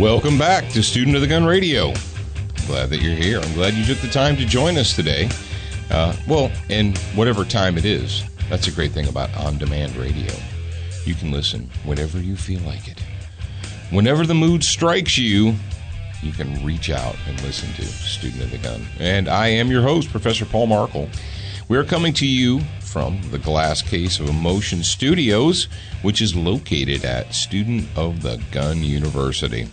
Welcome back to Student of the Gun Radio. Glad that you're here. I'm glad you took the time to join us today. And whatever time it is, that's a great thing about on-demand radio. You can listen whenever you feel like it. Whenever the mood strikes you, you can reach out and listen to Student of the Gun. And I am your host, Professor Paul Markle. We're coming to you from the Glass Case of Emotion Studios, which is located at Student of the Gun University.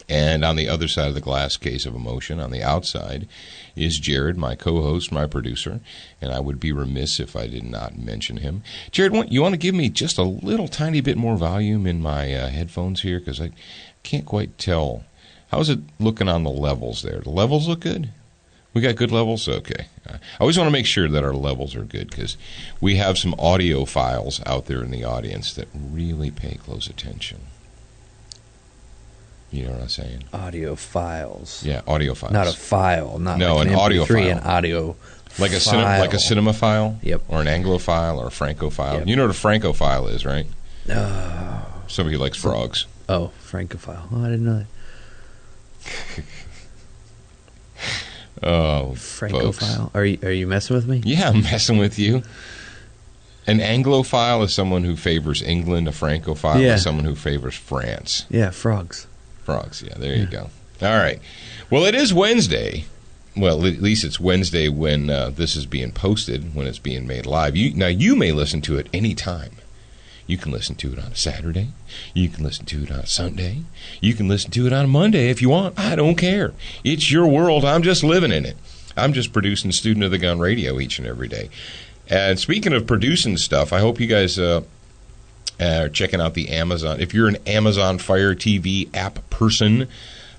And on the other side of the Glass Case of Emotion, on the outside, is Jared, my co-host, my producer, and I would be remiss if I did not mention him. Jared, you want to give me just a little tiny bit more volume in my headphones here? Because I can't quite tell. How's it looking on the levels there? The levels look good? We got good levels? Okay. I always want to make sure that our levels are good because we have some audio files out there in the audience that really pay close attention. You know what I'm saying? Audio files. Yeah, audio files. Not a file. Not no, like an audio file. An audio like file. Like a cinema file? Yep. Or an Anglophile or a Francophile. Yep. You know what a Francophile is, right? Somebody who likes frogs. Oh, Francophile. Oh, I didn't know that. Oh, Francophile. Are you messing with me? Yeah, I'm messing with you. An Anglophile is someone who favors England. A Francophile is someone who favors France. Yeah, frogs. Frogs, yeah, there you go. All right. Well, it is Wednesday. Well, at least it's Wednesday when this is being posted, when it's being made live. You may listen to it any time. You can listen to it on a Saturday. You can listen to it on a Sunday. You can listen to it on a Monday if you want. I don't care. It's your world. I'm just living in it. I'm just producing Student of the Gun Radio each and every day. And speaking of producing stuff, I hope you guys are checking out the Amazon. If you're an Amazon Fire TV app person,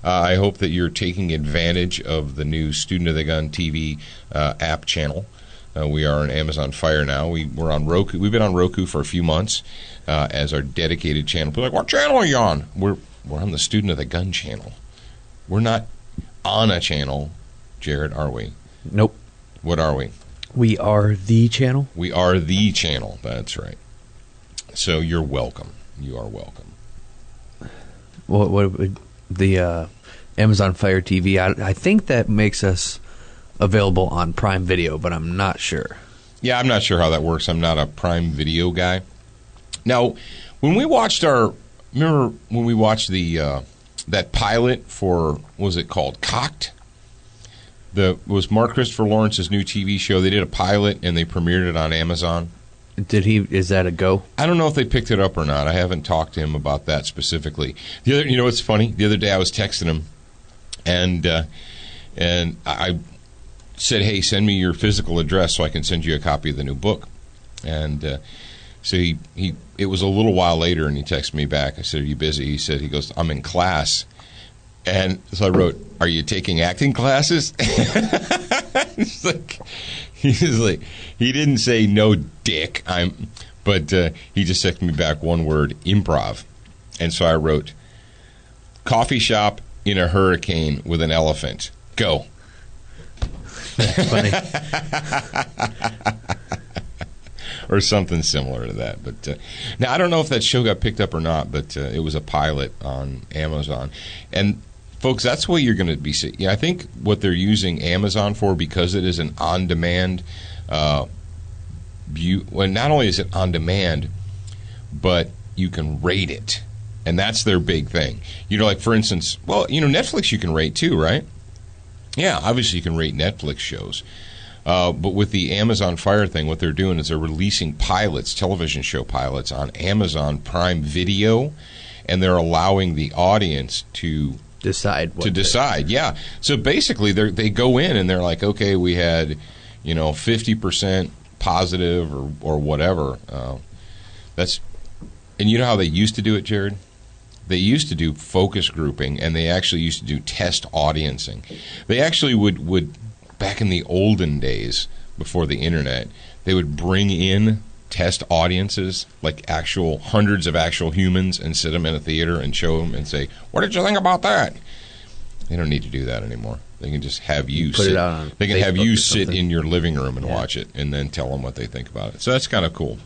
I hope that you're taking advantage of the new Student of the Gun TV app channel. We are on Amazon Fire now. We're on Roku. We've been on Roku for a few months as our dedicated channel. People are like, what channel are you on? We're on the Student of the Gun channel. We're not on a channel, Jared, are we? Nope. What are we? We are the channel. We are the channel. That's right. So you're welcome. You are welcome. What the Amazon Fire TV? I think that makes us available on Prime Video, but I'm not sure. Yeah, I'm not sure how that works. I'm not a Prime Video guy. Now, when we watched remember when we watched the that pilot for, what was it called? Cocked? Was Mark Christopher Lawrence's new TV show. They did a pilot and they premiered it on Amazon. Is that a go? I don't know if they picked it up or not. I haven't talked to him about that specifically. You know what's funny? The other day I was texting him and I said, hey, send me your physical address so I can send you a copy of the new book. And so it was a little while later and he texted me back. I said, are you busy? He goes, I'm in class. And so I wrote, are you taking acting classes? He's like, he didn't say no dick. But he just texted me back one word, improv. And so I wrote, coffee shop in a hurricane with an elephant. Go. That's funny. Or something similar to that. But now I don't know if that show got picked up or not, but it was a pilot on Amazon. And folks, that's what you're going to be seeing. Yeah, I think what they're using Amazon for, because it is an on-demand well, not only is it on demand, but you can rate it. And that's their big thing. Like, for instance, Netflix you can rate too, right? Yeah, obviously you can rate Netflix shows. But with the Amazon Fire thing, what they're doing is they're releasing pilots, television show pilots, on Amazon Prime Video, and they're allowing the audience to decide. Yeah. So basically, they go in and they're like, okay, we had 50% positive or whatever. And you know how they used to do it, Jared? They used to do focus grouping, and they actually used to do test audiencing. They actually would back in the olden days, before the internet, they would bring in test audiences, like hundreds of actual humans, and sit them in a theater and show them and say, what did you think about that? They don't need to do that anymore. They can just have you sit. They can have you sit in your living room and watch it, and then tell them what they think about it. So that's kind of cool.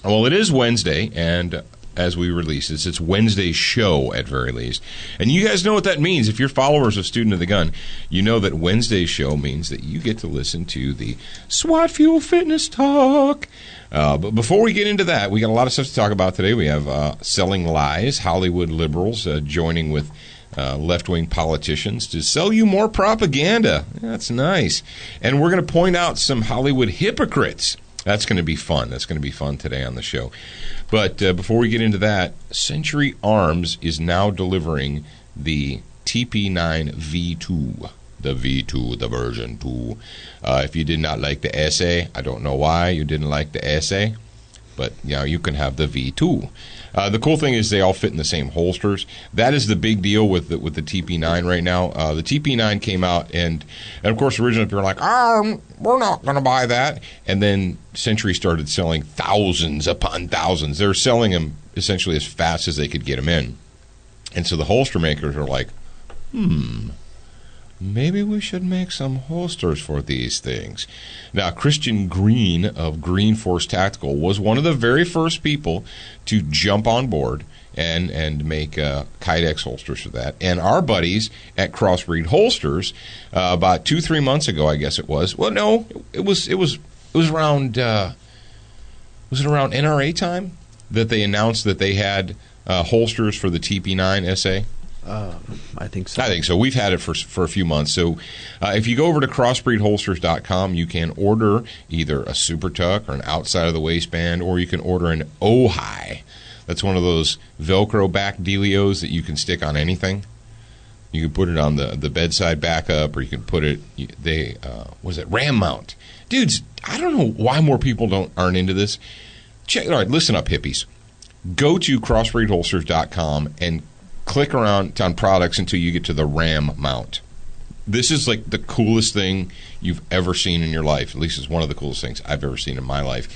Well, it is Wednesday, and as we release this. It's Wednesday's show at very least. And you guys know what that means. If you're followers of Student of the Gun, you know that Wednesday's show means that you get to listen to the SWAT Fuel Fitness Talk. But before we get into that, we got a lot of stuff to talk about today. We have Selling Lies, Hollywood liberals joining with left-wing politicians to sell you more propaganda. That's nice. And we're going to point out some Hollywood hypocrites. That's going to be fun. That's going to be fun today on the show. But before we get into that, Century Arms is now delivering the TP9 V2. The V2, the version 2. If you did not like the SA, I don't know why you didn't like the SA, but you can have the V2. The cool thing is they all fit in the same holsters. That is the big deal with the TP9 right now. The TP9 came out, and of course originally people were like, we're not going to buy that. And then Century started selling thousands upon thousands. They're selling them essentially as fast as they could get them in. And so the holster makers are like, maybe we should make some holsters for these things. Now, Christian Green of Green Force Tactical was one of the very first people to jump on board and make Kydex holsters for that. And our buddies at Crossbreed Holsters, about 2-3 months ago, I guess it was. Well, no, it was around. Was it around NRA time that they announced that they had holsters for the TP9 SA? I think so. I think so. We've had it for a few months. So if you go over to crossbreedholsters.com, you can order either a Super Tuck or an outside of the waistband, or you can order an Ojai. That's one of those Velcro back dealios that you can stick on anything. You can put it on the bedside backup, or you can put it, ram mount. Dudes, I don't know why more people aren't into this. All right, listen up, hippies. Go to crossbreedholsters.com and click around on products until you get to the ram mount. This is like the coolest thing you've ever seen in your life. At least it's one of the coolest things I've ever seen in my life.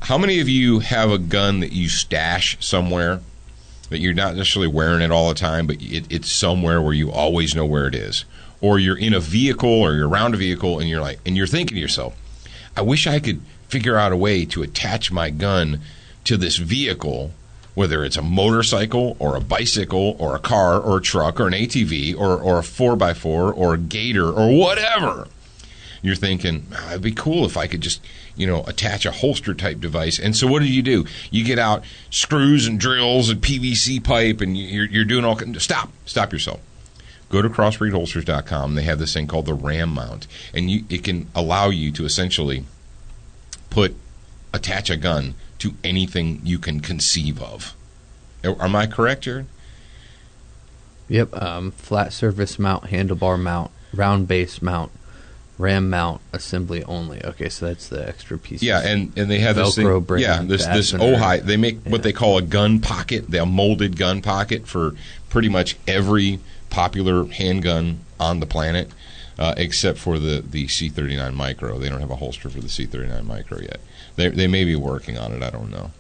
How many of you have a gun that you stash somewhere that you're not necessarily wearing it all the time, but it's somewhere where you always know where it is? Or you're in a vehicle or you're around a vehicle and you're thinking to yourself, I wish I could figure out a way to attach my gun to this vehicle, whether it's a motorcycle or a bicycle or a car or a truck or an ATV or a 4x4 or a gator or whatever. You're thinking, it'd be cool if I could just, attach a holster type device. And so what do? You get out screws and drills and PVC pipe, and you're doing all kinds. Stop yourself. Go to crossbreedholsters.com. They have this thing called the ram mount, and it can allow you to essentially attach a gun to anything you can conceive of. Am I correct, Jared? Yep. Flat surface mount, handlebar mount, round base mount, ram mount, assembly only. Okay, so that's the extra piece. Yeah, and they have Velcro this thing. This Ojai. They make what they call a gun pocket, a molded gun pocket for pretty much every popular handgun on the planet, except for the C39 Micro. They don't have a holster for the C39 Micro yet. They may be working on it. I don't know.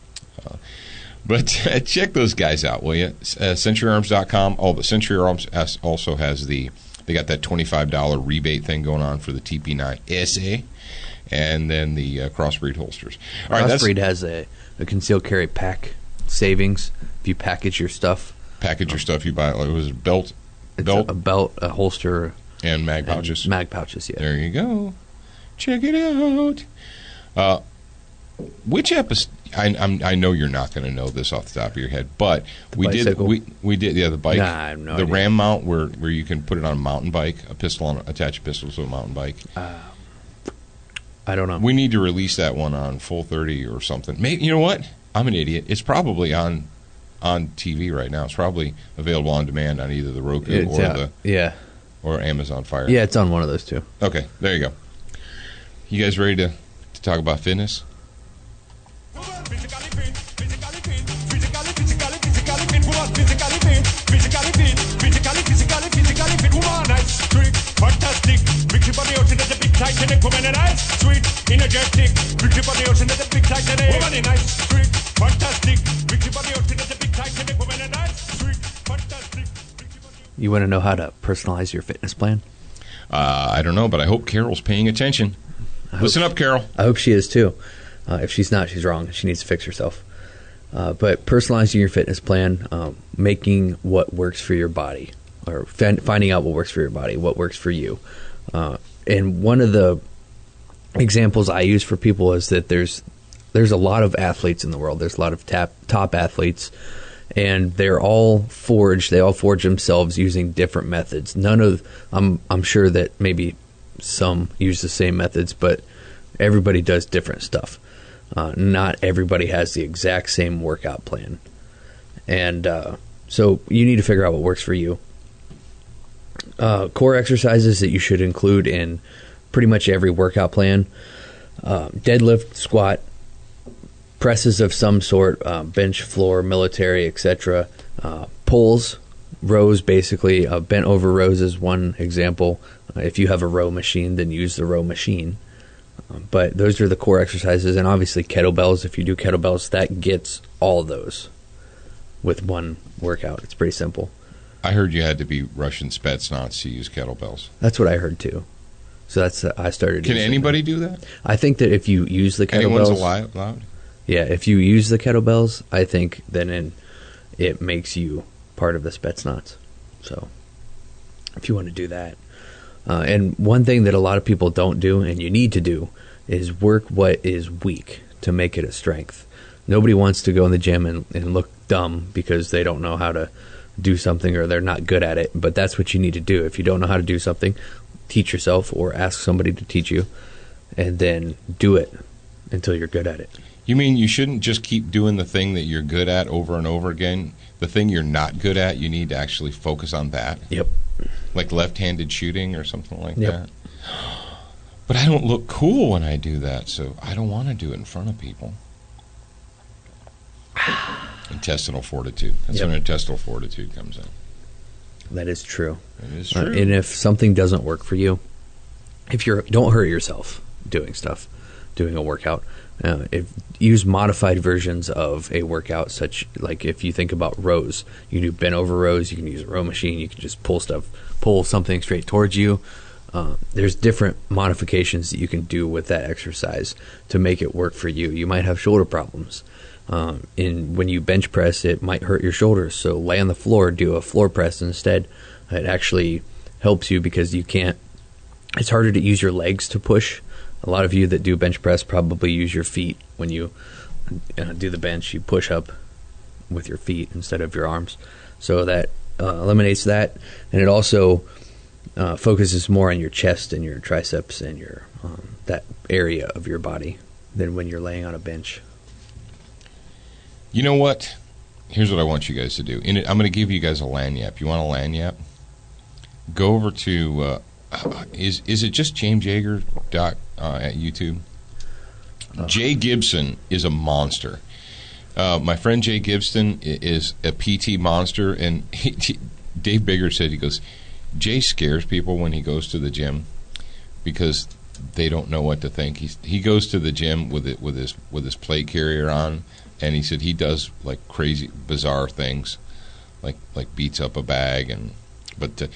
But check those guys out, will you? CenturyArms.com. Oh, the Century Arms also has they got that $25 rebate thing going on for the TP9 SA, and then the Crossbreed holsters. All right, Crossbreed has a concealed carry pack savings. If you package your stuff. You buy it was a belt. A belt, a holster. And mag pouches. Mag pouches, yeah. There you go. Check it out. Which episode? I know you're not going to know this off the top of your head, but we did the bike, nah, I have no the idea. ram mount where you can put it on a mountain bike, attach a pistol to a mountain bike. I don't know. We need to release that one on Full 30 or something. Maybe, you know what? I'm an idiot. It's probably on TV right now. It's probably available on demand on either the Roku or Amazon Fire. Yeah, it's on one of those two. Okay, there you go. You guys ready to talk about fitness? You want to know how to personalize your fitness plan? I don't know, but I hope Carol's paying attention. Listen up, Carol. I hope she is too. If she's not, she's wrong. She needs to fix herself. But personalizing your fitness plan, making what works for your body, or finding out what works for your body, what works for you. And one of the examples I use for people is that there's a lot of athletes in the world. There's a lot of top athletes, and they all forge themselves using different methods. I'm sure that maybe some use the same methods, but everybody does different stuff. Not everybody has the exact same workout plan. And so you need to figure out what works for you. Core exercises that you should include in pretty much every workout plan: deadlift, squat, presses of some sort, bench, floor, military, etc. Pulls, rows, basically. Bent over rows is one example. If you have a row machine, then use the row machine. But those are the core exercises, and obviously kettlebells. If you do kettlebells, that gets all those with one workout. It's pretty simple. I heard you had to be Russian Spetsnaz to use kettlebells. That's what I heard too. So that's I started. Can anybody do that? I think that if you use the kettlebells, anyone's allowed. Yeah, if you use the kettlebells, I think then it makes you part of the Spetsnaz. So if you want to do that. And one thing that a lot of people don't do, and you need to do, is work what is weak to make it a strength. Nobody wants to go in the gym and look dumb because they don't know how to do something or they're not good at it. But that's what you need to do. If you don't know how to do something, teach yourself or ask somebody to teach you, and then do it until you're good at it. You mean you shouldn't just keep doing the thing that you're good at over and over again? The thing you're not good at, you need to actually focus on that? Yep. Like left-handed shooting or something like Yep. that? But I don't look cool when I do that, so I don't want to do it in front of people. Intestinal fortitude. That's Yep. when intestinal fortitude comes in. That is true. It is true. And if something doesn't work for you, don't hurt yourself doing a workout. Use modified versions of a workout, such like if you think about rows, you can do bent over rows. You can use a row machine. You can just pull something straight towards you. There's different modifications that you can do with that exercise to make it work for you. You might have shoulder problems. When you bench press, it might hurt your shoulders. So lay on the floor, do a floor press instead. It actually helps you because it's harder to use your legs to push. A lot of you that do bench press probably use your feet. When you do the bench, you push up with your feet instead of your arms. So that eliminates that. And it also focuses more on your chest and your triceps and your that area of your body than when you're laying on a bench. You know what? Here's what I want you guys to do. I'm going to give you guys a lanyap. You want a lanyap? Go over to is it just James Yeager at YouTube? Jay Gibson is a monster. My friend Jay Gibson is a PT monster, and Dave Bigger said, he goes, Jay scares people when he goes to the gym because they don't know what to think. He goes to the gym with his plate carrier on, and he said he does like crazy, bizarre things, like beats up a bag. But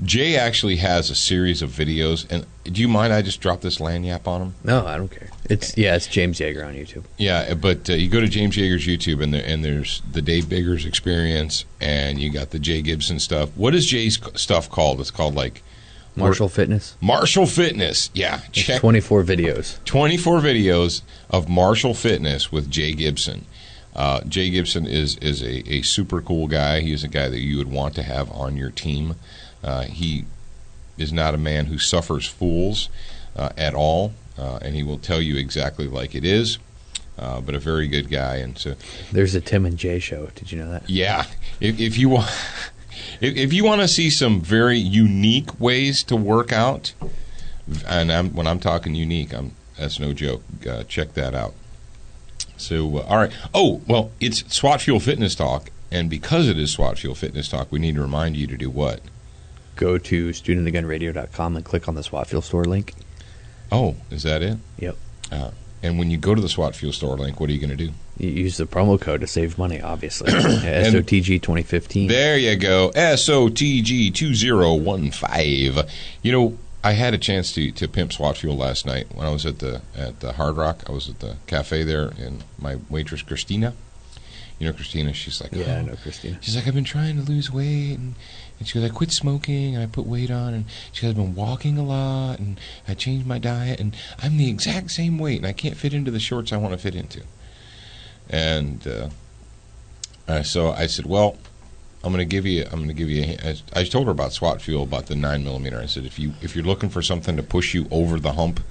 Jay actually has a series of videos. And do you mind I just drop this lanyap on him? No, I don't care. It's James Yeager on YouTube. Yeah, but you go to James Yeager's YouTube, and there's the Dave Biggers Experience, and you got the Jay Gibson stuff. What is Jay's stuff called? It's called like Martial Fitness. Martial Fitness, yeah. Check 24 videos. 24 videos of Martial Fitness with Jay Gibson. Jay Gibson is a super cool guy. He is a guy that you would want to have on your team. He is not a man who suffers fools at all, and he will tell you exactly like it is. But a very good guy. And so there's a Tim and Jay show. Did you know that? Yeah, if you want. If you want to see some very unique ways to work out, and when I'm talking unique, that's no joke. Check that out. So, all right. Oh, well, it's SWAT Fuel Fitness Talk, and because it is SWAT Fuel Fitness Talk, we need to remind you to do what? Go to studentofthegunradio.com and click on the SWAT Fuel Store link. Oh, is that it? Yep. And when you go to the SWAT Fuel Store link, what are you going to do? You use the promo code to save money, obviously. SOTG 2015. There you go. SOTG 2015. You know, I had a chance to pimp SWAT Fuel last night when I was at the Hard Rock. I was at the cafe there, and my waitress, Christina, You know Christina? She's like, Yeah, I know Christina. She's like, I've been trying to lose weight, and she goes, I quit smoking, and I put weight on, and she goes, I've been walking a lot, and I changed my diet, and I'm the exact same weight, and I can't fit into the shorts I want to fit into. And so I said, well, I'm going to give you I told her about SWAT Fuel, about the 9mm. I said, if you're looking for something to push you over the hump,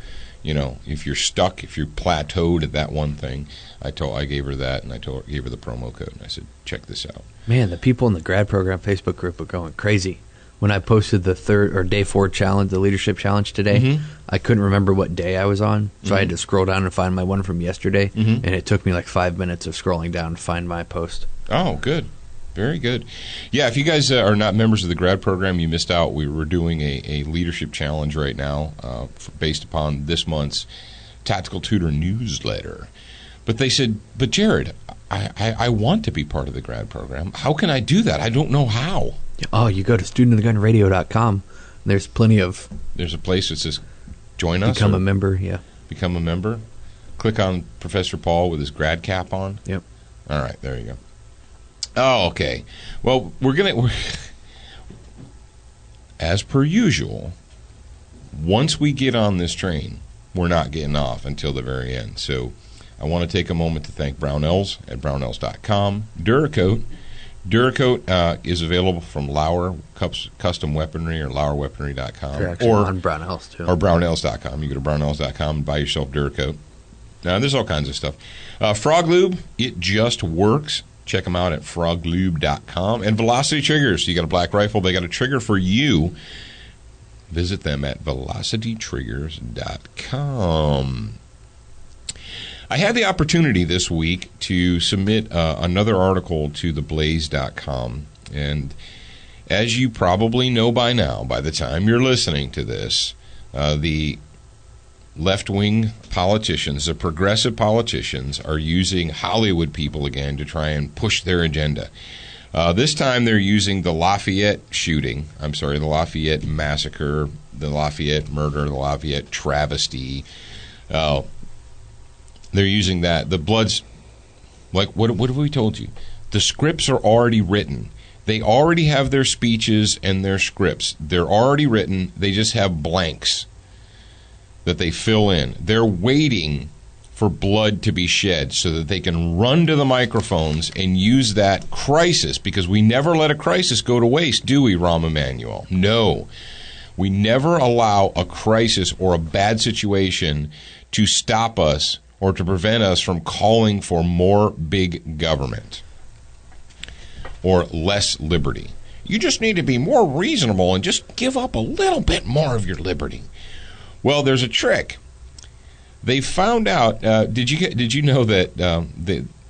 you know, if you're stuck, if you're plateaued at that one thing, I gave her that, and gave her the promo code, and I said, check this out. Man, the people in the grad program Facebook group are going crazy. When I posted the day 4 challenge, the leadership challenge today, I couldn't remember what day I was on, so I had to scroll down and find my one from yesterday, and it took me like 5 minutes of scrolling down to find my post. Oh, good. Very good. Yeah, if you guys are not members of the grad program, you missed out. We're doing a leadership challenge right now based upon this month's Tactical Tutor newsletter. But they said, but Jared, I want to be part of the grad program. How can I do that? I don't know how. Oh, you go to studentofthegunradio.com. There's plenty of... There's a place that says join us. Become a member, yeah. Become a member. Click on Professor Paul with his grad cap on. Yep. All right, there you go. Oh, okay. Well, we're as per usual, once we get on this train, we're not getting off until the very end. So I want to take a moment to thank Brownells at brownells.com. Duracoat. Duracoat is available from Lauer Custom Weaponry or LauerWeaponry.com. Or on Brownells, too. Or Brownells.com. You go to Brownells.com and buy yourself Duracoat. Now, there's all kinds of stuff. Frog Lube, it just works. Check them out at froglube.com. And Velocity Triggers. You got a black rifle, they got a trigger for you. Visit them at velocitytriggers.com. I had the opportunity this week to submit another article to theblaze.com. And as you probably know by now, by the time you're listening to this, the left-wing politicians, the progressive politicians, are using Hollywood people again to try and push their agenda. This time they're using the Lafayette shooting. I'm sorry, the Lafayette massacre, the Lafayette murder, the Lafayette travesty. They're using that. The Bloods, like, what have we told you? The scripts are already written. They already have their speeches and their scripts. They're already written. They just have blanks that they fill in. They're waiting for blood to be shed so that they can run to the microphones and use that crisis, because we never let a crisis go to waste, do we, Rahm Emanuel? No. We never allow a crisis or a bad situation to stop us or to prevent us from calling for more big government or less liberty. You just need to be more reasonable and just give up a little bit more of your liberty. Well, there's a trick. They found out. Did you know that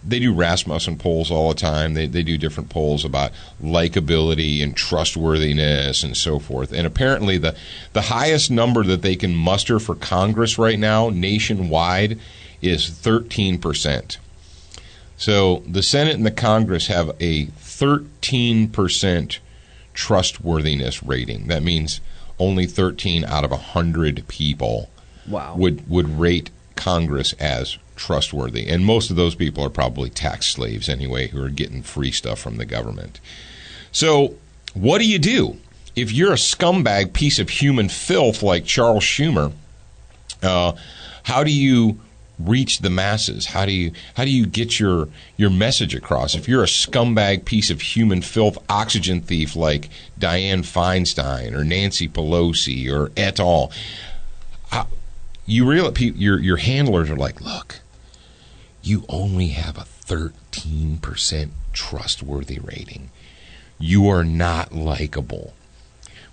they do Rasmussen polls all the time? They do different polls about likability and trustworthiness and so forth. And apparently, the highest number that they can muster for Congress right now, nationwide, is 13%. So the Senate and the Congress have a 13% trustworthiness rating. That means only 13 out of 100 people would rate Congress as trustworthy. And most of those people are probably tax slaves anyway, who are getting free stuff from the government. So what do you do? If you're a scumbag piece of human filth like Charles Schumer, how do you reach the masses? How do you get your message across? If you're a scumbag piece of human filth, oxygen thief like Dianne Feinstein or Nancy Pelosi or et al., you realize your handlers are like, look, you only have a 13% trustworthy rating. You are not likable.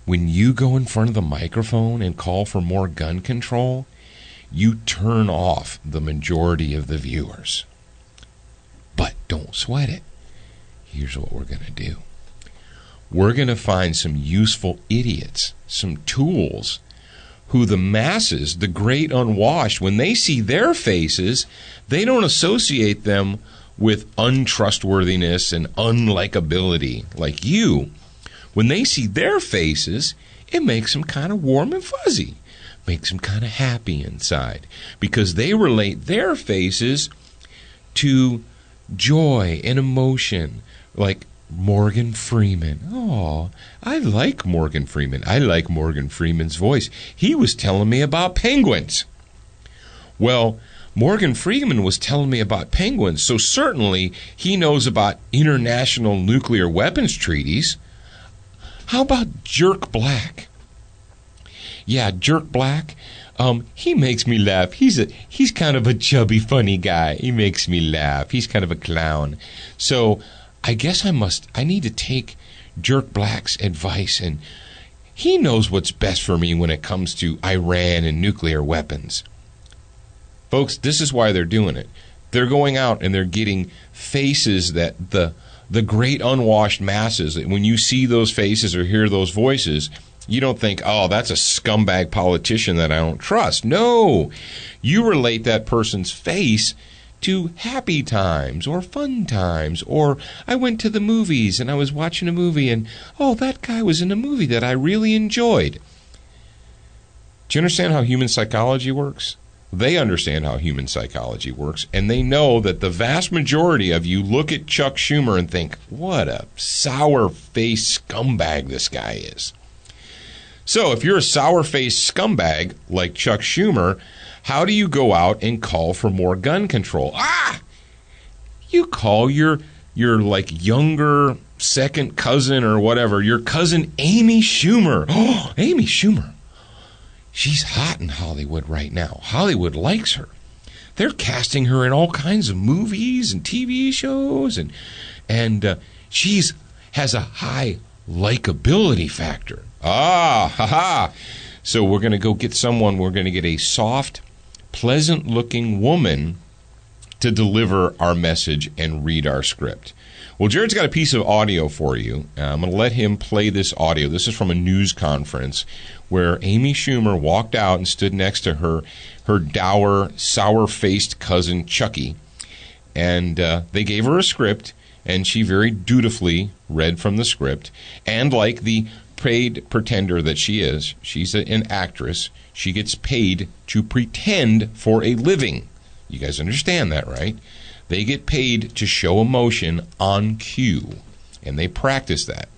When you go in front of the microphone and call for more gun control, you turn off the majority of the viewers. But don't sweat it. Here's what we're going to do. We're going to find some useful idiots, some tools, who the masses, the great unwashed, when they see their faces, they don't associate them with untrustworthiness and unlikability like you. When they see their faces, it makes them kind of warm and fuzzy. Makes them kind of happy inside, because they relate their faces to joy and emotion, like Morgan Freeman. Oh, I like Morgan Freeman. I like Morgan Freeman's voice. He was telling me about penguins. Well, Morgan Freeman was telling me about penguins, so certainly he knows about international nuclear weapons treaties. How about Jerk Black? Yeah, Jerk Black. He makes me laugh. He's kind of a chubby, funny guy. He makes me laugh. He's kind of a clown. So I guess I need to take Jerk Black's advice, and he knows what's best for me when it comes to Iran and nuclear weapons. Folks, this is why they're doing it. They're going out and they're getting faces that the great unwashed masses, when you see those faces or hear those voices, you don't think, oh, that's a scumbag politician that I don't trust. No, you relate that person's face to happy times or fun times, or I went to the movies and I was watching a movie and, oh, that guy was in a movie that I really enjoyed. Do you understand how human psychology works? They understand how human psychology works, and they know that the vast majority of you look at Chuck Schumer and think, what a sour-faced scumbag this guy is. So if you're a sour-faced scumbag like Chuck Schumer, how do you go out and call for more gun control? You call your like younger second cousin or whatever, your cousin Amy Schumer. Oh, Amy Schumer. She's hot in Hollywood right now. Hollywood likes her. They're casting her in all kinds of movies and TV shows, and she has a high likability factor. So we're going to go get we're going to get a soft, pleasant-looking woman to deliver our message and read our script. Well, Jared's got a piece of audio for you. I'm going to let him play this audio. This is from a news conference where Amy Schumer walked out and stood next to her dour, sour-faced cousin Chucky. And they gave her a script, and she very dutifully read from the script. And like the paid pretender that she is, she's an actress. She gets paid to pretend for a living. You guys understand that, right? They get paid to show emotion on cue, and they practice that.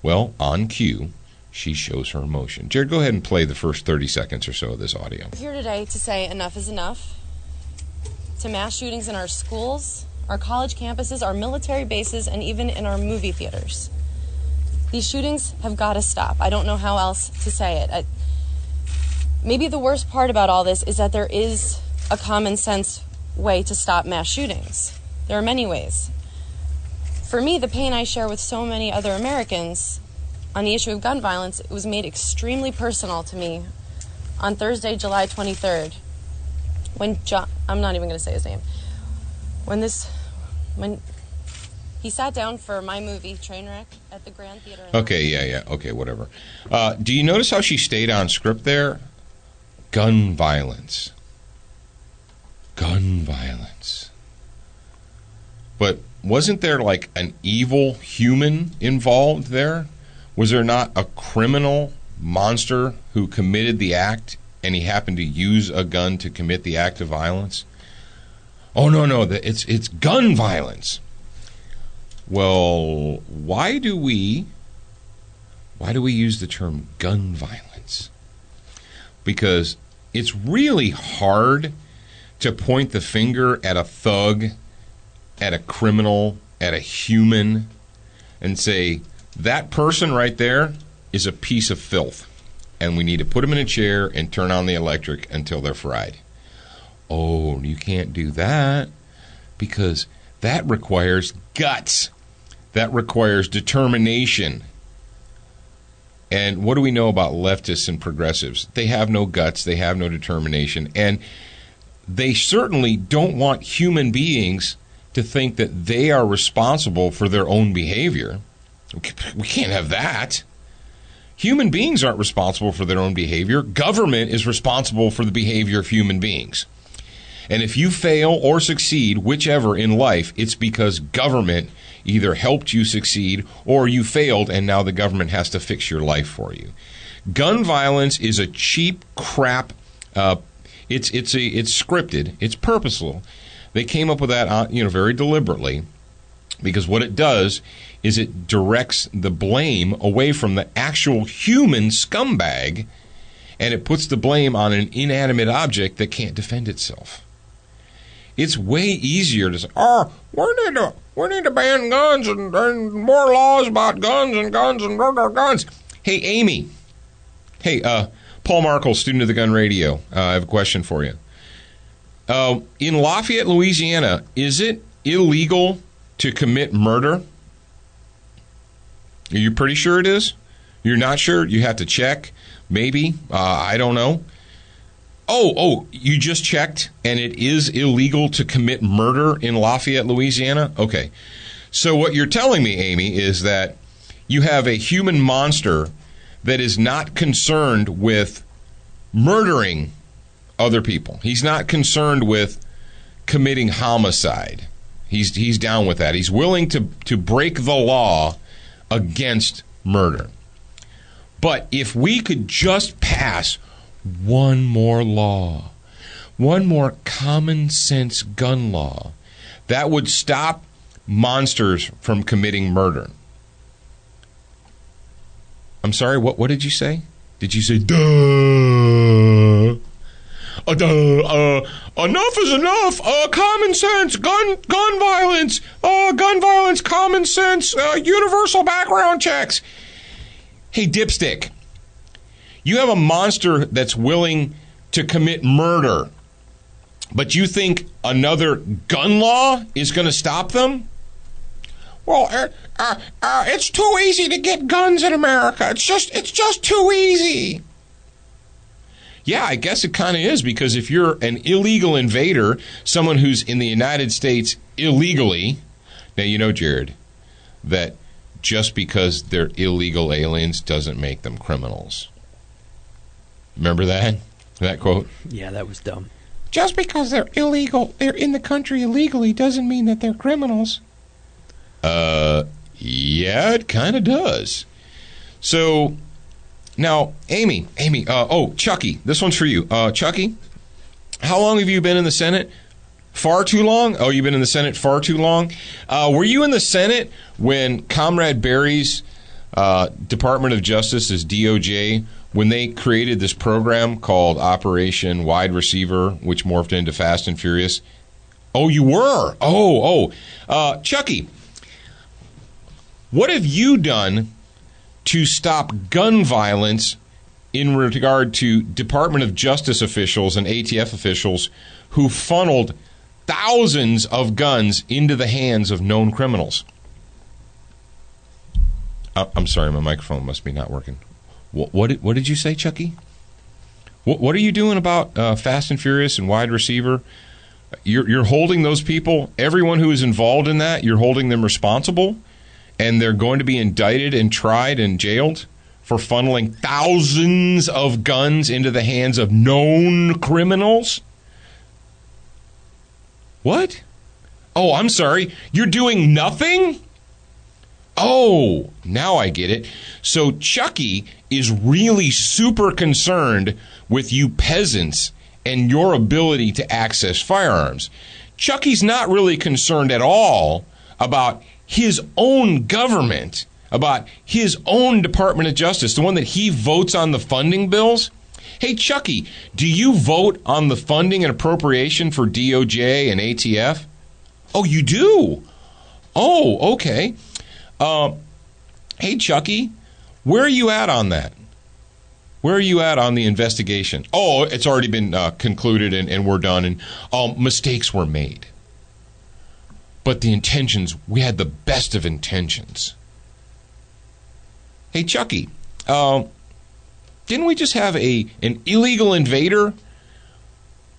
Well, on cue, she shows her emotion. Jared, go ahead and play the first 30 seconds or so of this audio. I'm here today to say enough is enough to mass shootings in our schools, our college campuses, our military bases, and even in our movie theaters. These shootings have got to stop. I don't know how else to say it. Maybe the worst part about all this is that there is a common sense way to stop mass shootings. There are many ways. For me, the pain I share with so many other Americans on the issue of gun violence, it was made extremely personal to me on Thursday, July 23rd, when I'm not even going to say his name, when he sat down for my movie, Trainwreck, at the Grand Theater. Okay, yeah, okay, whatever. Do you notice how she stayed on script there? Gun violence. Gun violence. But wasn't there like an evil human involved there? Was there not a criminal monster who committed the act and he happened to use a gun to commit the act of violence? Oh, no, it's gun violence. Well, why do we use the term gun violence? Because it's really hard to point the finger at a thug, at a criminal, at a human, and say, that person right there is a piece of filth, and we need to put them in a chair and turn on the electric until they're fried. Oh, you can't do that, because that requires guts. That requires determination. And what do we know about leftists and progressives? They have no guts, they have no determination, and they certainly don't want human beings to think that they are responsible for their own behavior. We can't have that. Human beings aren't responsible for their own behavior. Government is responsible for the behavior of human beings. And if you fail or succeed, whichever in life, it's because government either helped you succeed or you failed and now the government has to fix your life for you. Gun violence is a cheap crap. It's scripted. It's purposeful. They came up with that, very deliberately, because what it does is it directs the blame away from the actual human scumbag, and it puts the blame on an inanimate object that can't defend itself. It's way easier to say, we need to ban guns and more laws about guns and guns. Hey, Amy. Hey, Paul Markle, student of the Gun Radio. I have a question for you. In Lafayette, Louisiana, is it illegal to commit murder? Are you pretty sure it is? You're not sure? You have to check? Maybe? I don't know. Oh, you just checked, and it is illegal to commit murder in Lafayette, Louisiana? Okay. So what you're telling me, Amy, is that you have a human monster that is not concerned with murdering other people. He's not concerned with committing homicide. He's down with that. He's willing to break the law against murder. But if we could just pass one more law, one more common sense gun law, that would stop monsters from committing murder. I'm sorry, what did you say? Did you say, duh? Enough is enough. Common sense, gun violence, common sense, universal background checks. Hey, dipstick, you have a monster that's willing to commit murder, but you think another gun law is going to stop them? Well, it's too easy to get guns in America. It's just too easy. Yeah, I guess it kind of is, because if you're an illegal invader, someone who's in the United States illegally, now you know, Jared, that just because they're illegal aliens doesn't make them criminals. Remember that quote? Yeah, that was dumb. Just because they're illegal, they're in the country illegally, doesn't mean that they're criminals. Yeah, it kind of does. So, now, Amy, Chucky, this one's for you. Chucky, how long have you been in the Senate? Far too long? Oh, you've been in the Senate far too long? Were you in the Senate when Comrade Barry's Department of Justice, his DOJ, when they created this program called Operation Wide Receiver, which morphed into Fast and Furious? Oh, you were? Chucky, what have you done to stop gun violence in regard to Department of Justice officials and ATF officials who funneled thousands of guns into the hands of known criminals? I'm sorry, my microphone must be not working. What did you say, Chucky? What are you doing about Fast and Furious and Wide Receiver? You're holding those people, everyone who is involved in that, you're holding them responsible, and they're going to be indicted and tried and jailed for funneling thousands of guns into the hands of known criminals? What? Oh, I'm sorry. You're doing nothing? Oh, now I get it. So Chucky is really super concerned with you peasants and your ability to access firearms. Chucky's not really concerned at all about his own government, about his own Department of Justice, the one that he votes on the funding bills. Hey, Chucky, do you vote on the funding and appropriation for DOJ and ATF? Oh, you do? Oh, okay. Hey, Chucky, where are you at on that? Where are you at on the investigation? Oh, it's already been concluded and we're done, and mistakes were made. But the intentions, we had the best of intentions. Hey, Chucky, didn't we just have an illegal invader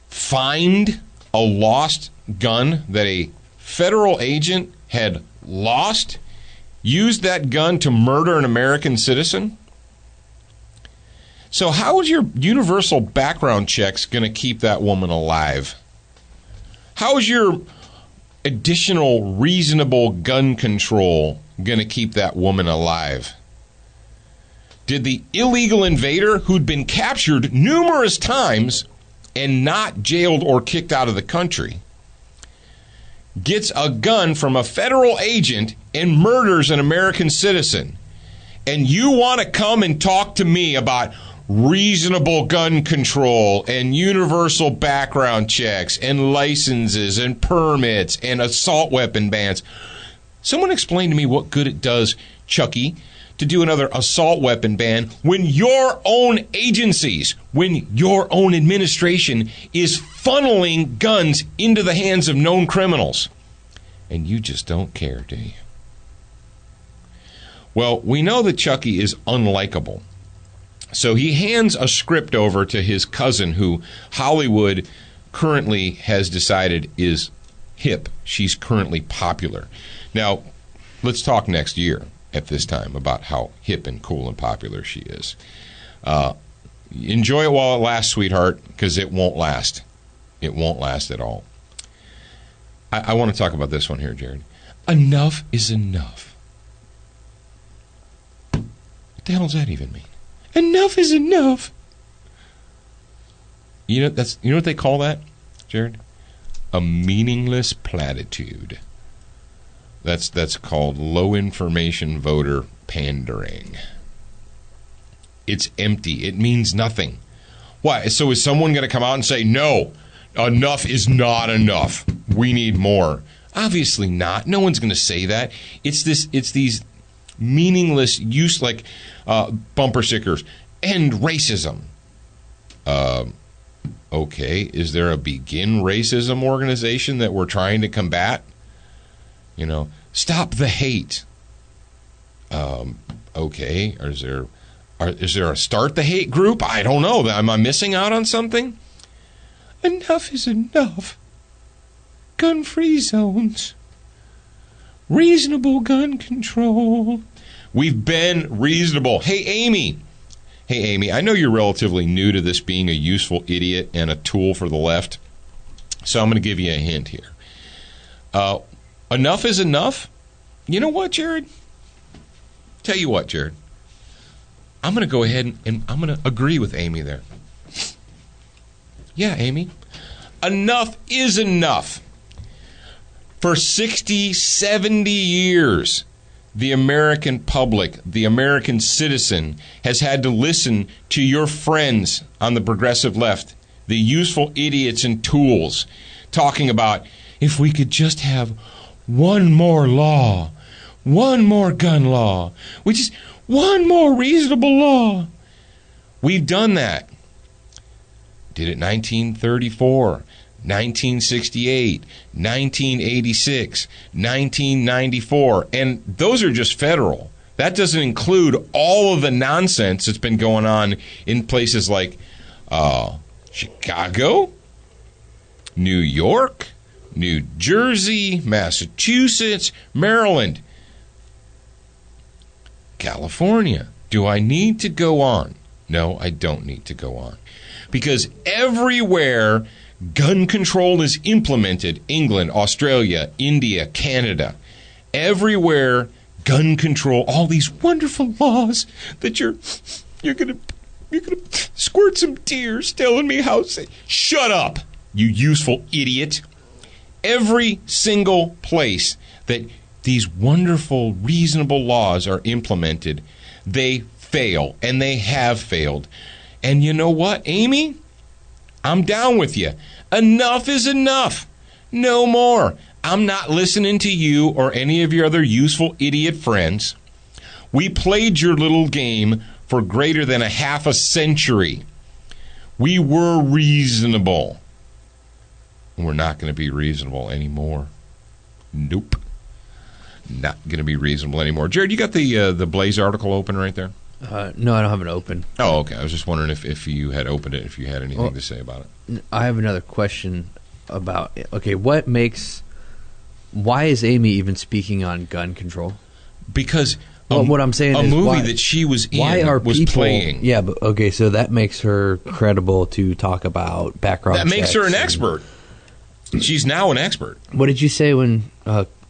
find a lost gun that a federal agent had lost, used that gun to murder an American citizen? So how is your universal background checks going to keep that woman alive? How is your additional reasonable gun control going to keep that woman alive? Did the illegal invader, who'd been captured numerous times and not jailed or kicked out of the country, gets a gun from a federal agent and murders an American citizen, and you want to come and talk to me about reasonable gun control and universal background checks and licenses and permits and assault weapon bans. Someone explain to me what good it does, Chucky, to do another assault weapon ban when your own agencies, when your own administration is funneling guns into the hands of known criminals. And you just don't care, do you? Well, we know that Chucky is unlikable. So he hands a script over to his cousin, who Hollywood currently has decided is hip. She's currently popular. Now, let's talk next year at this time about how hip and cool and popular she is. Enjoy it while it lasts, sweetheart, because it won't last. It won't last at all. I want to talk about this one here, Jared. Enough is enough. What the hell does that even mean? Enough is enough. You know what they call that, Jared? A meaningless platitude. That's called low information voter pandering. It's empty. It means nothing. Why? So is someone going to come out and say, no, enough is not enough. We need more. Obviously not. No one's going to say that. It's these meaningless use, like bumper stickers. End racism. Okay. Is there a Begin Racism organization that we're trying to combat? You know, stop the hate. Okay. Is there a Start the Hate group? I don't know. Am I missing out on something? Enough is enough. Gun-free zones. Reasonable gun control. We've been reasonable. Hey, Amy, I know you're relatively new to this being a useful idiot and a tool for the left, so I'm going to give you a hint here. Enough is enough. You know what, Jared? Tell you what, Jared. I'm going to go ahead and I'm going to agree with Amy there. Yeah, Amy. Enough is enough. For 60, 70 years, the American public, the American citizen, has had to listen to your friends on the progressive left, the useful idiots and tools, talking about if we could just have one more law, one more gun law, which is one more reasonable law. We've done that. Did it 1934, 1968, 1986, 1994, and those are just federal. That doesn't include all of the nonsense that's been going on in places like Chicago, New York, New Jersey, Massachusetts, Maryland, California. Do I need to go on? No, I don't need to go on. Because everywhere gun control is implemented, England, Australia, India, Canada, everywhere gun control, all these wonderful laws that you're gonna squirt some tears telling me how. Shut up, you useful idiot. Every single place that these wonderful, reasonable laws are implemented, they fail, and they have failed. And you know what, Amy? I'm down with you. Enough is enough. No more. I'm not listening to you or any of your other useful idiot friends. We played your little game for greater than a half a century. We were reasonable. We're not going to be reasonable anymore. Nope. Not going to be reasonable anymore. Jared, you got the Blaze article open right there? No, I don't have it open. Oh, okay. I was just wondering if you had opened it, if you had anything to say about it. I have another question about, okay, why is Amy even speaking on gun control? Because what I'm saying is movie that she was in was playing. Yeah, but okay, so that makes her credible to talk about background checks. That makes her an expert. She's now an expert. What did you say when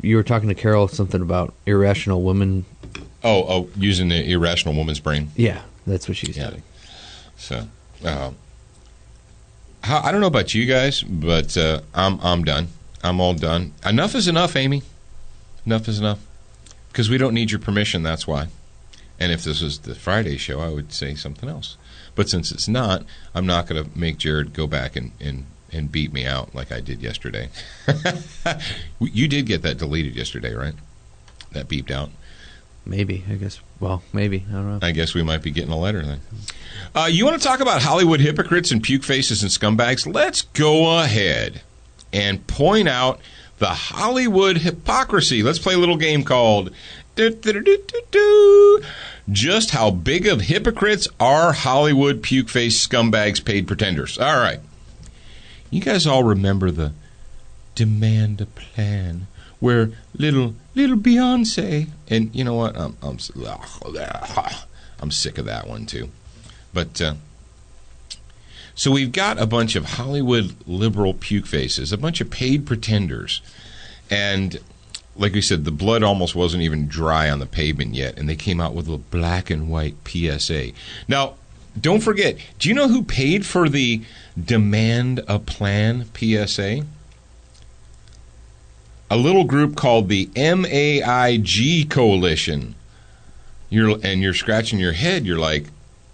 you were talking to Carol, something about irrational women? Oh, using the irrational woman's brain. Yeah, that's what she said. So, I don't know about you guys, but I'm done. I'm all done. Enough is enough, Amy. Enough is enough. Because we don't need your permission, that's why. And if this was the Friday show, I would say something else. But since it's not, I'm not going to make Jared go back and beat me out like I did yesterday. You did get that deleted yesterday, right? That beeped out. Maybe, I guess. Well, maybe. I don't know. I guess we might be getting a letter then. You want to talk about Hollywood hypocrites and puke faces and scumbags? Let's go ahead and point out the Hollywood hypocrisy. Let's play a little game called Just How Big of Hypocrites Are Hollywood Puke Face Scumbags Paid Pretenders? All right. You guys all remember the Demand a Plan where little Beyonce, and you know what? I'm sick of that one too. But so we've got a bunch of Hollywood liberal puke faces, a bunch of paid pretenders, and like we said, the blood almost wasn't even dry on the pavement yet, and they came out with a black and white PSA. Now, don't forget, do you know who paid for the Demand a Plan PSA? A little group called the MAIG Coalition. You're scratching your head. You're like,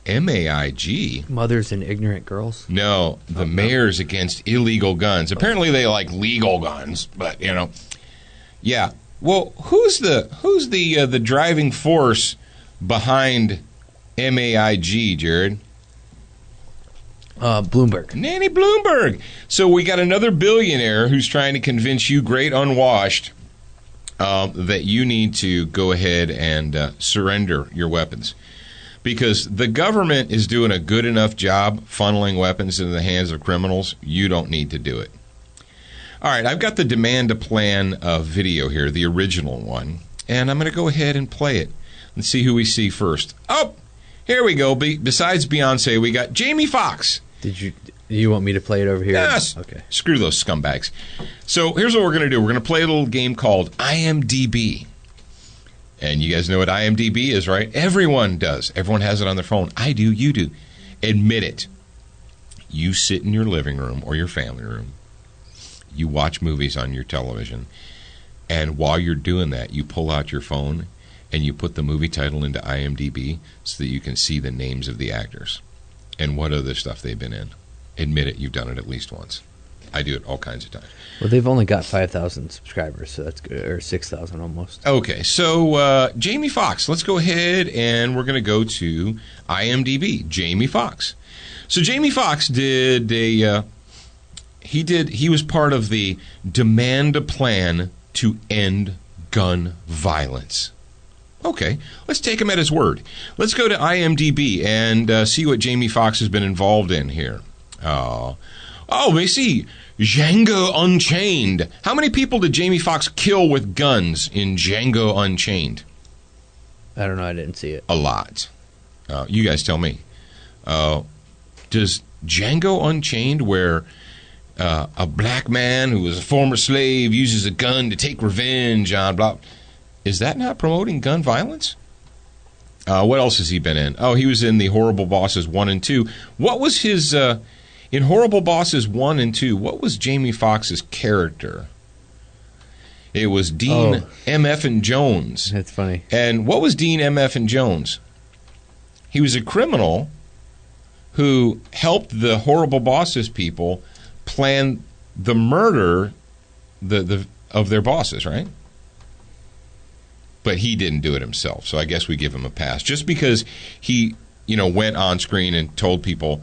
MAIG? Mothers and Ignorant Girls? No, the Mayors Against Illegal Guns. Apparently they like legal guns, but you know. Yeah. Well, who's the driving force behind MAIG, Jared? Bloomberg. Nanny Bloomberg. So we got another billionaire who's trying to convince you, great unwashed, that you need to go ahead and surrender your weapons. Because the government is doing a good enough job funneling weapons into the hands of criminals. You don't need to do it. All right, I've got the Demand a Plan video here, the original one. And I'm going to go ahead and play it. Let's see who we see first. Oh, here we go. Besides Beyonce, we got Jamie Foxx. Do you want me to play it over here? Yes. Okay. Screw those scumbags. So here's what we're going to do. We're going to play a little game called IMDb. And you guys know what IMDb is, right? Everyone does. Everyone has it on their phone. I do. You do. Admit it. You sit in your living room or your family room. You watch movies on your television. And while you're doing that, you pull out your phone and you put the movie title into IMDb so that you can see the names of the actors and what other stuff they've been in. Admit it, you've done it at least once. I do it all kinds of times. Well, they've only got 5,000 subscribers, so that's good, or 6,000 almost. Okay, so Jamie Foxx. Let's go ahead and we're going to go to IMDb. Jamie Foxx. So Jamie Foxx did a. He was part of the Demand a Plan to End Gun Violence. Okay, let's take him at his word. Let's go to IMDb and see what Jamie Foxx has been involved in here. Oh, we see Django Unchained. How many people did Jamie Foxx kill with guns in Django Unchained? I don't know. I didn't see it. A lot. You guys tell me. Does Django Unchained, where a black man who was a former slave uses a gun to take revenge on blah, is that not promoting gun violence? What else has he been in? Oh, he was in the Horrible Bosses 1 and 2. What was his... in Horrible Bosses 1 and 2, what was Jamie Foxx's character? It was Dean M.F. and Jones. That's funny. And what was Dean M.F. and Jones? He was a criminal who helped the Horrible Bosses people plan the murder of their bosses, right? But he didn't do it himself, so I guess we give him a pass. Just because he, went on screen and told people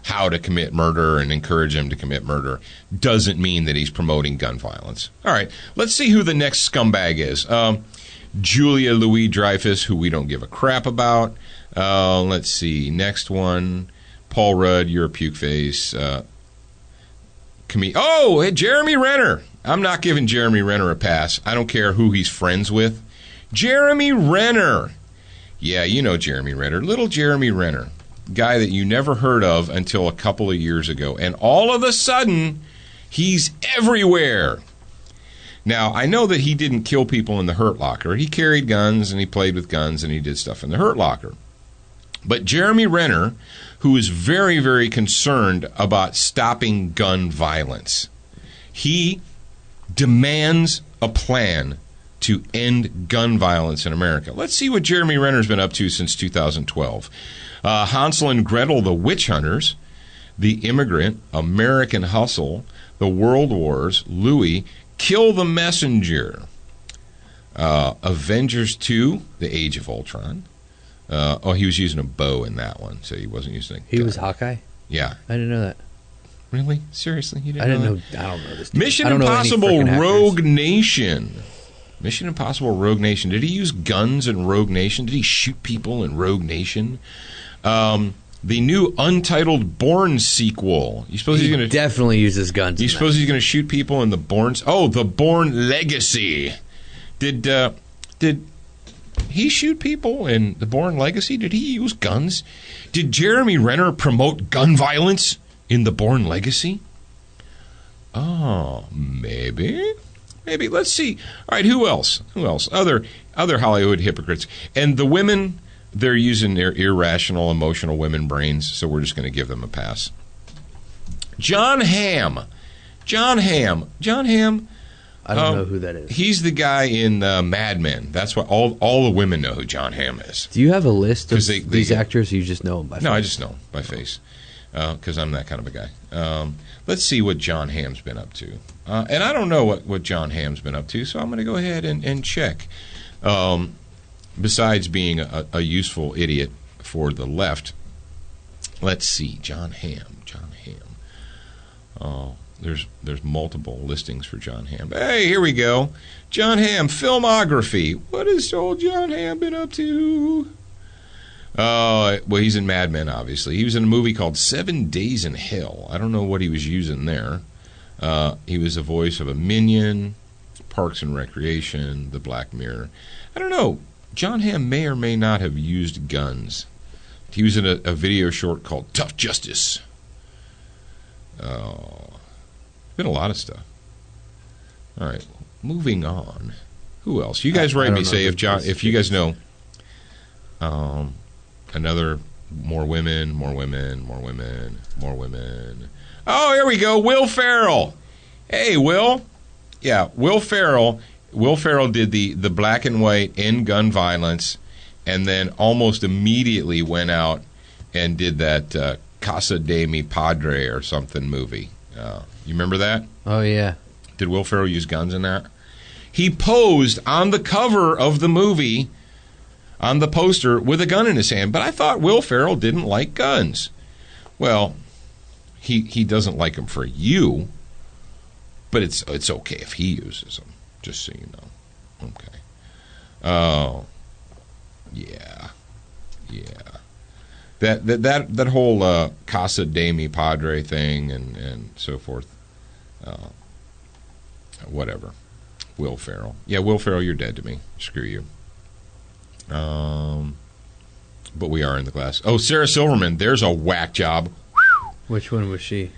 how to commit murder and encourage them to commit murder doesn't mean that he's promoting gun violence. All right, let's see who the next scumbag is. Julia Louis-Dreyfus, who we don't give a crap about. Let's see, next one. Paul Rudd, you're a puke face. Jeremy Renner. I'm not giving Jeremy Renner a pass. I don't care who he's friends with. Jeremy Renner. Yeah, you know Jeremy Renner. Little Jeremy Renner. Guy that you never heard of until a couple of years ago. And all of a sudden, he's everywhere. Now, I know that he didn't kill people in the Hurt Locker. He carried guns, and he played with guns, and he did stuff in the Hurt Locker. But Jeremy Renner, who is very, very concerned about stopping gun violence, he demands a plan to end gun violence in America. Let's see what Jeremy Renner's been up to since 2012. Hansel and Gretel, The Witch Hunters, The Immigrant, American Hustle, The World Wars, Louis, Kill the Messenger, Avengers 2, The Age of Ultron. He was using a bow in that one, so he wasn't using a gun. He was Hawkeye? Yeah. I didn't know that. Really? Seriously? You didn't I didn't know know. that? I don't know this dude. Mission I don't know any Impossible freaking actors. Rogue Nation. Mission Impossible Rogue Nation. Did he use guns in Rogue Nation? Did he shoot people in Rogue Nation? The new Untitled Bourne sequel. You suppose he's He going to definitely uses guns. You in suppose he's going to shoot people in the Bourne? Oh, the Bourne Legacy. Did he shoot people in the Bourne Legacy? Did he use guns? Did Jeremy Renner promote gun violence in the Bourne Legacy? Oh, maybe. Let's see. All right, who else? Other Hollywood hypocrites. And the women, they're using their irrational, emotional women brains, so we're just going to give them a pass. John Hamm. I don't know who that is. He's the guy in Mad Men. That's what all the women know who John Hamm is. Do you have a list of 'Cause they these actors, or you just know them by face? No, I just know him by face because I'm that kind of a guy. Let's see what John Hamm's been up to. And I don't know what John Hamm's been up to, so I'm going to go ahead and check. Besides being a useful idiot for the left, let's see. John Hamm. Oh, there's multiple listings for John Hamm. Hey, here we go. John Hamm, filmography. What has old John Hamm been up to? Well, he's in Mad Men, obviously. He was in a movie called 7 Days in Hell. I don't know what he was using there. He was the voice of a minion, Parks and Recreation, The Black Mirror. I don't know. John Hamm may or may not have used guns. He was in a video short called Tough Justice. Been a lot of stuff. All right, moving on. Who else? You guys write me, say if you guys know another more women. Oh, here we go. Will Ferrell. Hey, Will. Yeah, Will Ferrell. Will Ferrell did the black and white end gun violence, and then almost immediately went out and did that Casa de Mi Padre or something movie. You remember that? Oh, yeah. Did Will Ferrell use guns in that? He posed on the cover of the movie, on the poster, with a gun in his hand. But I thought Will Ferrell didn't like guns. Well, he doesn't like them for you, but it's okay if he uses them, just so you know. Okay. Oh, yeah. That whole Casa de Mi Padre thing and so forth. Whatever. Will Ferrell. Yeah, Will Ferrell, you're dead to me. Screw you. But we are in the glass. Oh, Sarah Silverman. There's a whack job. Which one was she?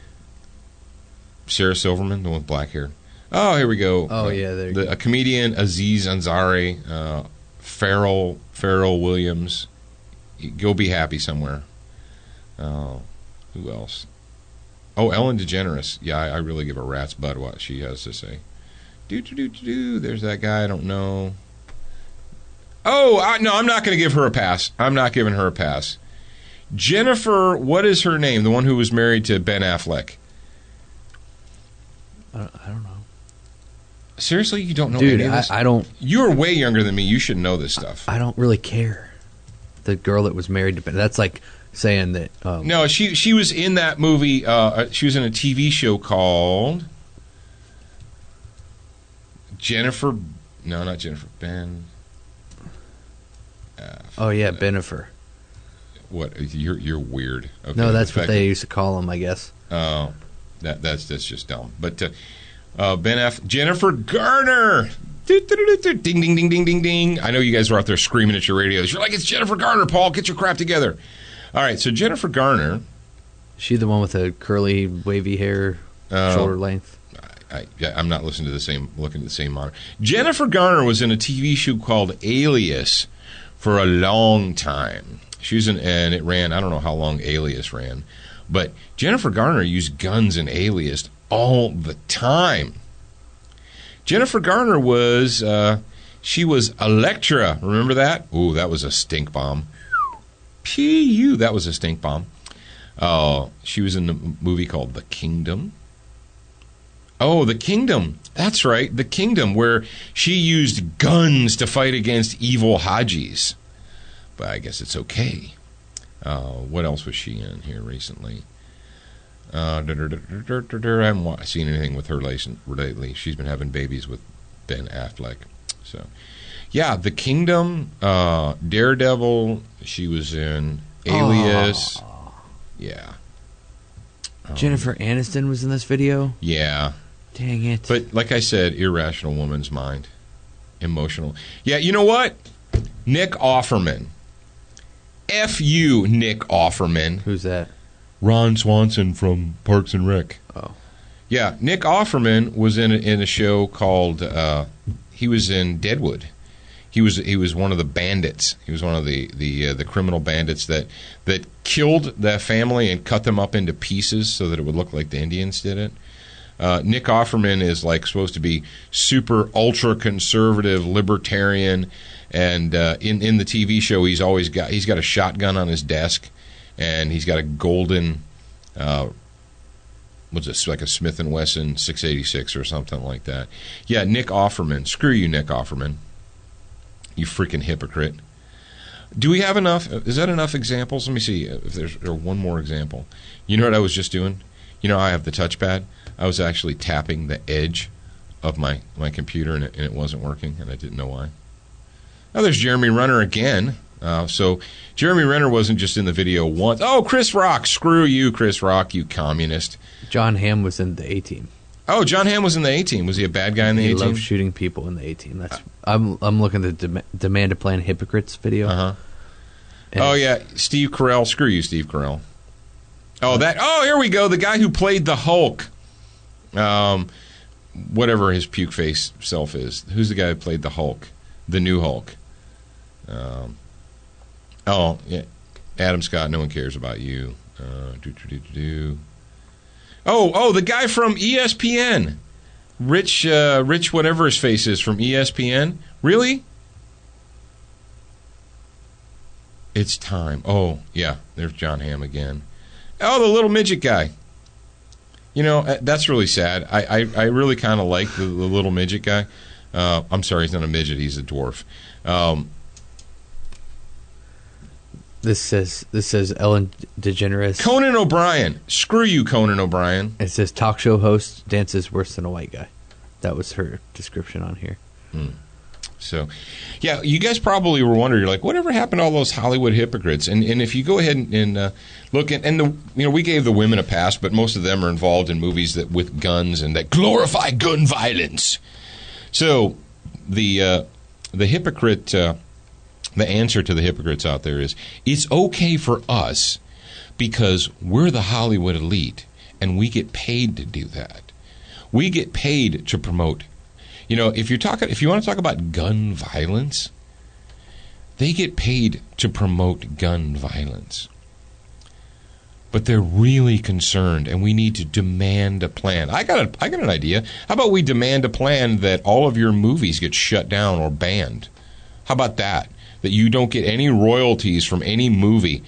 Sarah Silverman, the one with black hair. Oh, here we go. Oh, yeah. There you go. A comedian, Aziz Ansari, Pharrell Williams. Go be happy somewhere. Oh, who else? Oh, Ellen DeGeneres. Yeah, I really give a rat's butt what she has to say. There's that guy I don't know. Oh, no, I'm not going to give her a pass. I'm not giving her a pass. Jennifer, what is her name? The one who was married to Ben Affleck. I don't know. Seriously, you don't know Dude, any of this? I don't. You're way younger than me. You should know this stuff. I don't really care. The girl that was married to Ben. That's like saying that. No, she was in that movie. She was in a TV show called Jennifer. No, not Jennifer. Ben. Oh yeah, Bennifer. What? You're weird. Okay, No, that's what they used to call him, I guess. Oh, that's just dumb. But Jennifer Garner. Ding, ding, ding, ding, ding, ding. I know you guys were out there screaming at your radios. You're like, it's Jennifer Garner, Paul. Get your crap together. All right, so Jennifer Garner. She the one with the curly, wavy hair, shoulder length? I'm not looking at the same monitor. Jennifer Garner was in a TV show called Alias for a long time. She was and it ran, I don't know how long Alias ran, but Jennifer Garner used guns in Alias all the time. Jennifer Garner was, she was Elektra. Remember that? Ooh, that was a stink bomb. P.U. That was a stink bomb. She was in the movie called The Kingdom. Oh, The Kingdom. That's right, The Kingdom, where she used guns to fight against evil Hajis. But I guess it's okay. What else was she in here recently? I haven't seen anything with her lately. She's been having babies with Ben Affleck. So, yeah, The Kingdom, Daredevil. She was in Alias. Oh. Yeah. Jennifer Aniston was in this video? Yeah. Dang it. But like I said, irrational woman's mind. Emotional. Yeah, you know what? Nick Offerman. F you, Nick Offerman. Who's that? Ron Swanson from Parks and Rec. Oh. Yeah, Nick Offerman was in a show called, he was in Deadwood. He was one of the bandits. He was one of the criminal bandits that killed that family and cut them up into pieces so that it would look like the Indians did it. Nick Offerman is like supposed to be super ultra conservative libertarian, and in the TV show he's got a shotgun on his desk, and he's got a golden what's this, like a Smith & Wesson 686 or something like that. Yeah, Nick Offerman. Screw you, Nick Offerman. You freaking hypocrite. Do we have enough? Is that enough examples? Let me see if there's one more example. You know what I was just doing? You know, I have the touchpad. I was actually tapping the edge of my computer, and it wasn't working, and I didn't know why. Now there's Jeremy Renner again. So Jeremy Renner wasn't just in the video once. Oh, Chris Rock. Screw you, Chris Rock, you communist. John Hamm was in the A-Team. Oh, John Hamm was in the A-Team. Was he a bad guy in the A-Team? He loves shooting people in the A-Team. That's I'm looking at the Demand to Plan Hypocrites video. Uh-huh. Oh, yeah, Steve Carell. Screw you, Steve Carell. Oh, here we go. The guy who played the Hulk. Whatever his puke face self is. Who's the guy who played the Hulk? The new Hulk. Yeah. Adam Scott, no one cares about you. Oh, the guy from ESPN. Rich whatever his face is from ESPN. Really? It's time. Oh, yeah, there's John Hamm again. Oh, the little midget guy. You know, that's really sad. I really kind of like the little midget guy. I'm sorry, he's not a midget, he's a dwarf. This says Ellen DeGeneres. Conan O'Brien. Screw you, Conan O'Brien. It says talk show host dances worse than a white guy. That was her description on here. So, yeah, you guys probably were wondering, you're like, whatever happened to all those Hollywood hypocrites? And if you go ahead and look at, we gave the women a pass, but most of them are involved in movies with guns and that glorify gun violence. So, the hypocrite, the answer to the hypocrites out there is, it's okay for us because we're the Hollywood elite and we get paid to do that. We get paid to promote. You know, if you want to talk about gun violence, they get paid to promote gun violence. But they're really concerned, and we need to demand a plan. I got an idea. How about we demand a plan that all of your movies get shut down or banned? How about that? That you don't get any royalties from any movie.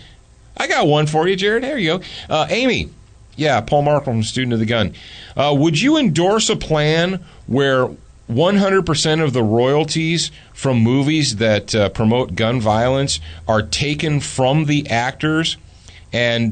I got one for you, Jared. There you go. Amy. Yeah, Paul Markle from Student of the Gun. Would you endorse a plan where 100% of the royalties from movies that promote gun violence are taken from the actors and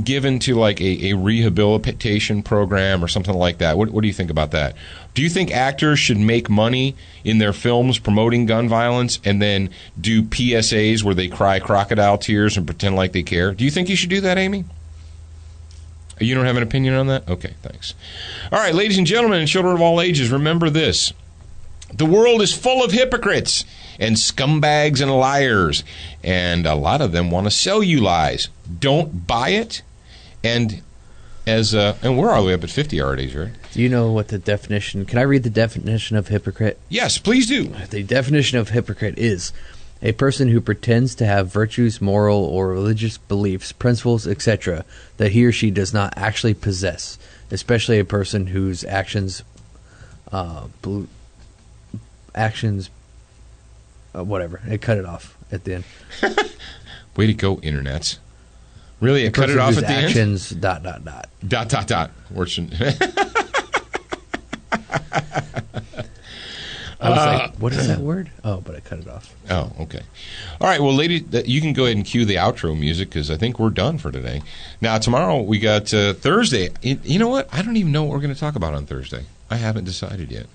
given to like a rehabilitation program or something like that? What do you think about that? Do you think actors should make money in their films promoting gun violence and then do PSAs where they cry crocodile tears and pretend like they care? Do you think you should do that, Amy? You don't have an opinion on that? Okay, thanks. All right, ladies and gentlemen and children of all ages, remember this. The world is full of hypocrites and scumbags and liars, and a lot of them want to sell you lies. Don't buy it. And we're all the way up at 50 already, right? Do you know what the definition... Can I read the definition of hypocrite? Yes, please do. The definition of hypocrite is a person who pretends to have virtues, moral or religious beliefs, principles, etc., that he or she does not actually possess, especially a person whose actions blue actions, whatever. It cut it off at the end. Way to go, internets. Really? It cut it off at the actions, end? .. I was like, what is that word? Oh, but I cut it off. Oh, okay. All right, well, ladies, you can go ahead and cue the outro music because I think we're done for today. Now, tomorrow we got Thursday. You know what? I don't even know what we're going to talk about on Thursday. I haven't decided yet.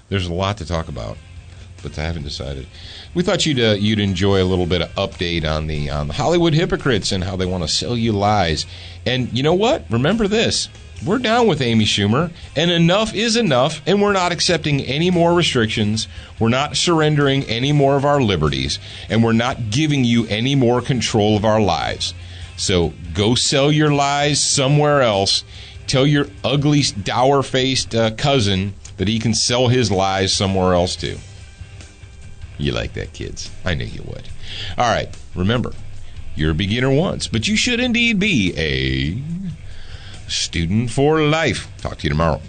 There's a lot to talk about, but I haven't decided. We thought you'd enjoy a little bit of update on the Hollywood hypocrites and how they want to sell you lies. And you know what? Remember this. We're down with Amy Schumer, and enough is enough, and we're not accepting any more restrictions. We're not surrendering any more of our liberties, and we're not giving you any more control of our lives. So go sell your lies somewhere else. Tell your ugly, dour-faced cousin that he can sell his lies somewhere else too. You like that, kids? I knew you would. All right, remember, you're a beginner once, but you should indeed be a student for life. Talk to you tomorrow.